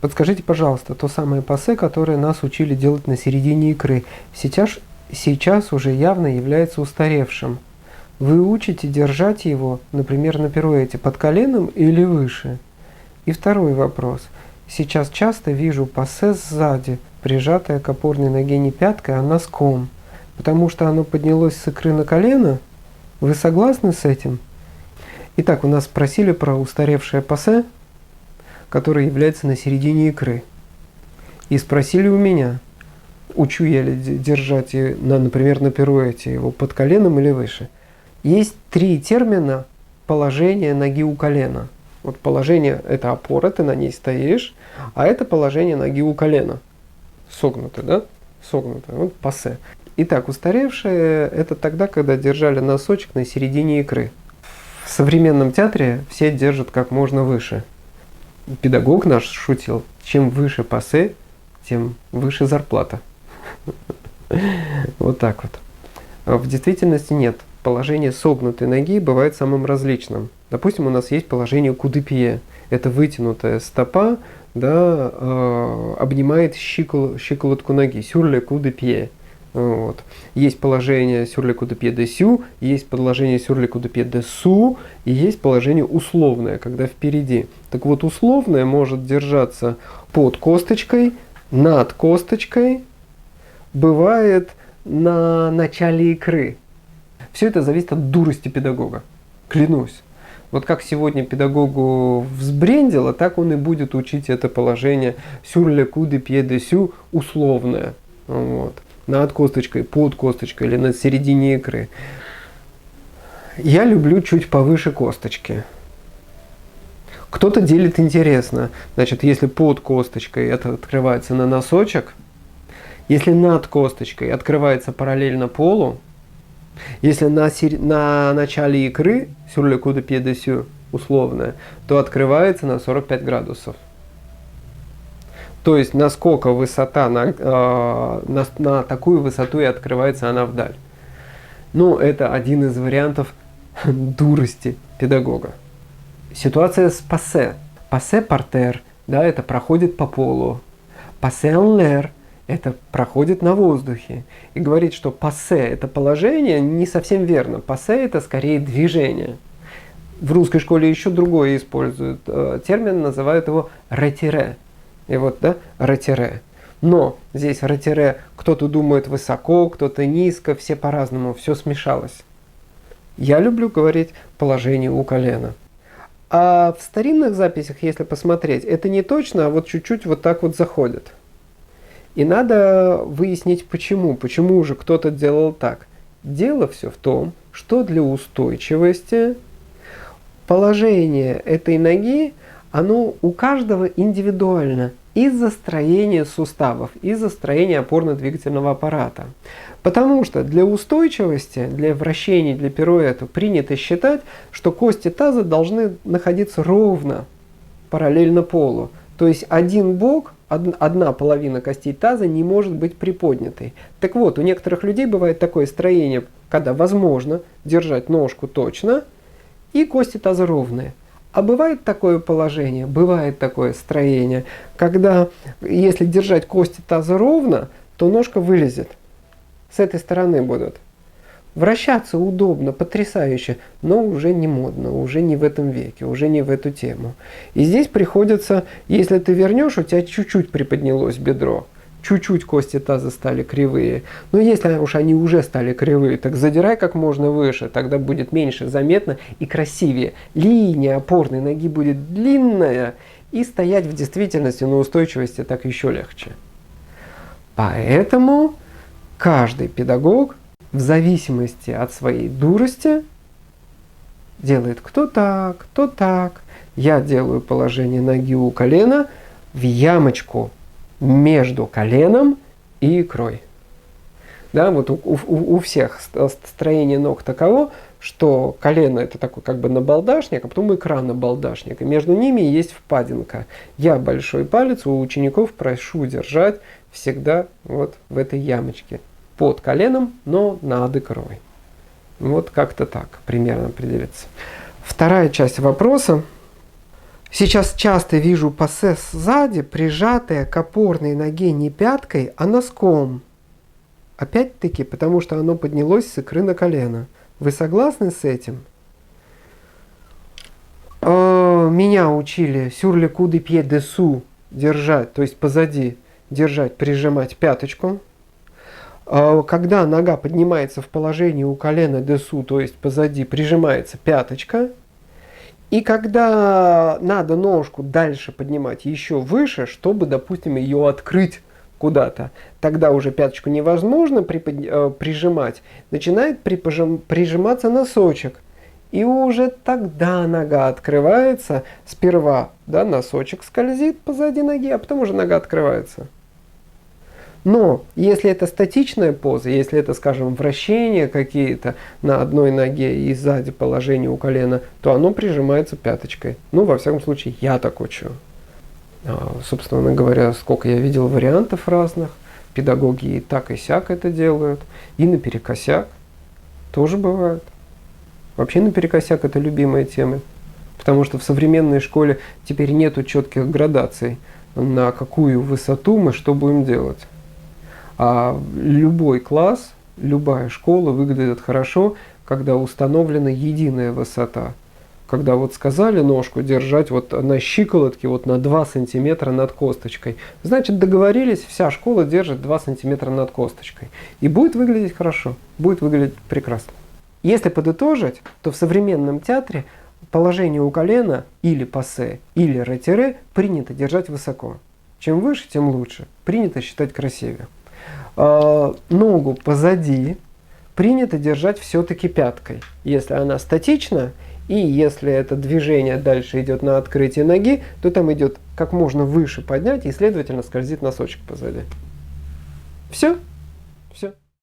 Подскажите, пожалуйста, то самое пассе, которое нас учили делать на середине икры, сейчас уже явно является устаревшим. Вы учите держать его, например, на пируэте под коленом или выше? И второй вопрос. Сейчас часто вижу пассе сзади, прижатое к опорной ноге не пяткой, а носком, потому что оно поднялось с икры на колено. Вы согласны с этим? Итак, у нас спросили про устаревшее пассе, которое является на середине икры. И спросили у меня, учу я ли держать, например, на пируэте его под коленом или выше. Есть 3 термина положения ноги у колена. Вот положение – это опора, ты на ней стоишь, а это положение ноги у колена. Согнутое, да? Согнутое. Вот пассе. Итак, устаревшее – это тогда, когда держали носочек на середине икры. В современном театре все держат как можно выше. Педагог наш шутил, чем выше пассе, тем выше зарплата. Вот так вот. В действительности нет. Положение согнутой ноги бывает самым различным. Допустим, у нас есть положение кудепье. Это вытянутая стопа, да, обнимает щиколотку ноги. Sur le coup de pied. Вот. Есть положение sur le coup de pied dessus, есть положение sur le coup de pied dessous, и есть положение условное, когда впереди. Так вот, условное может держаться под косточкой, над косточкой, бывает на начале икры. Все это зависит от дурости педагога. Клянусь. Вот как сегодня педагогу взбрендило, так он и будет учить это положение sur le coup de pied dessus условное. Вот. Над косточкой, под косточкой или на середине икры. Я люблю чуть повыше косточки. Кто-то делит интересно. Значит, если под косточкой это открывается на носочек, если над косточкой открывается параллельно полу, если на начале икры, sur le coup de pied dessus, условное, то открывается на 45 градусов. То есть, насколько высота, на такую высоту и открывается она вдаль. Ну, это один из вариантов дурости педагога. Ситуация с пассе. Пассе партер, да, это проходит по полу. Пассе en l'air, это проходит на воздухе. И говорить, что пассе это положение, не совсем верно. Пассе это скорее движение. В русской школе еще другое используют термин, называют его ретире. И вот, да, ретире. Но здесь ретире кто-то думает высоко, кто-то низко, все по-разному, все смешалось. Я люблю говорить положение у колена. А в старинных записях, если посмотреть, это не точно, а вот чуть-чуть вот так вот заходит. И надо выяснить почему. Почему же кто-то делал так. Дело все в том, что для устойчивости положение этой ноги, оно у каждого индивидуально. Из-за строения суставов, из-за строения опорно-двигательного аппарата. Потому что для устойчивости, для вращений, для пируэта принято считать, что кости таза должны находиться ровно, параллельно полу. То есть один бок, одна половина костей таза не может быть приподнятой. Так вот, у некоторых людей бывает такое строение, когда возможно держать ножку точно, и кости таза ровные. А бывает такое положение, бывает такое строение, когда если держать кости таза ровно, то ножка вылезет. С этой стороны будут. Вращаться удобно, потрясающе, но уже не модно, уже не в этом веке, уже не в эту тему. И здесь приходится, если ты вернешь, у тебя чуть-чуть приподнялось бедро. Чуть-чуть кости таза стали кривые. Но если уж они уже стали кривые, так задирай как можно выше, тогда будет меньше заметно и красивее. Линия опорной ноги будет длинная, и стоять в действительности на устойчивости так еще легче. Поэтому каждый педагог в зависимости от своей дурости делает кто так, кто так. Я делаю положение ноги у колена в ямочку между коленом и икрой. Да, вот у всех строение ног таково, что колено это такой как бы набалдашник, а потом икра набалдашник. И между ними есть впадинка. Я большой палец у учеников прошу держать всегда вот в этой ямочке. Под коленом, но над икрой. Вот как-то так примерно определится. Вторая часть вопроса. Сейчас часто вижу пассе сзади, прижатое к опорной ноге не пяткой, а носком. Опять-таки, потому что оно поднялось с икры на колено. Вы согласны с этим? Меня учили sur le coup de pied dessous держать, то есть позади держать, прижимать пяточку. Когда нога поднимается в положении у колена dessous, то есть позади, прижимается пяточка. И когда надо ножку дальше поднимать еще выше, чтобы, допустим, ее открыть куда-то, тогда уже пяточку невозможно прижимать, начинает прижиматься носочек. И уже тогда нога открывается. Сперва, да, носочек скользит позади ноги, а потом уже нога открывается. Но если это статичная поза, если это, скажем, вращения какие-то на одной ноге и сзади положение у колена, то оно прижимается пяточкой. Ну, во всяком случае, я так учу. Собственно говоря, сколько я видел вариантов разных. Педагоги и так и сяк это делают. И наперекосяк тоже бывает. Вообще наперекосяк это любимая тема. Потому что в современной школе теперь нету четких градаций, на какую высоту мы что будем делать. А любой класс, любая школа выглядит хорошо, когда установлена единая высота. Когда вот сказали ножку держать вот на щиколотке вот на 2 сантиметра над косточкой. Значит, договорились, вся школа держит 2 сантиметра над косточкой. И будет выглядеть хорошо, будет выглядеть прекрасно. Если подытожить, то в современном театре положение у колена или пассе, или ретире принято держать высоко. Чем выше, тем лучше. Принято считать красивее. Ногу позади принято держать все-таки пяткой, если она статична, и если это движение дальше идет на открытие ноги, то там идет как можно выше поднять, и, следовательно, скользит носочек позади. Все. Все.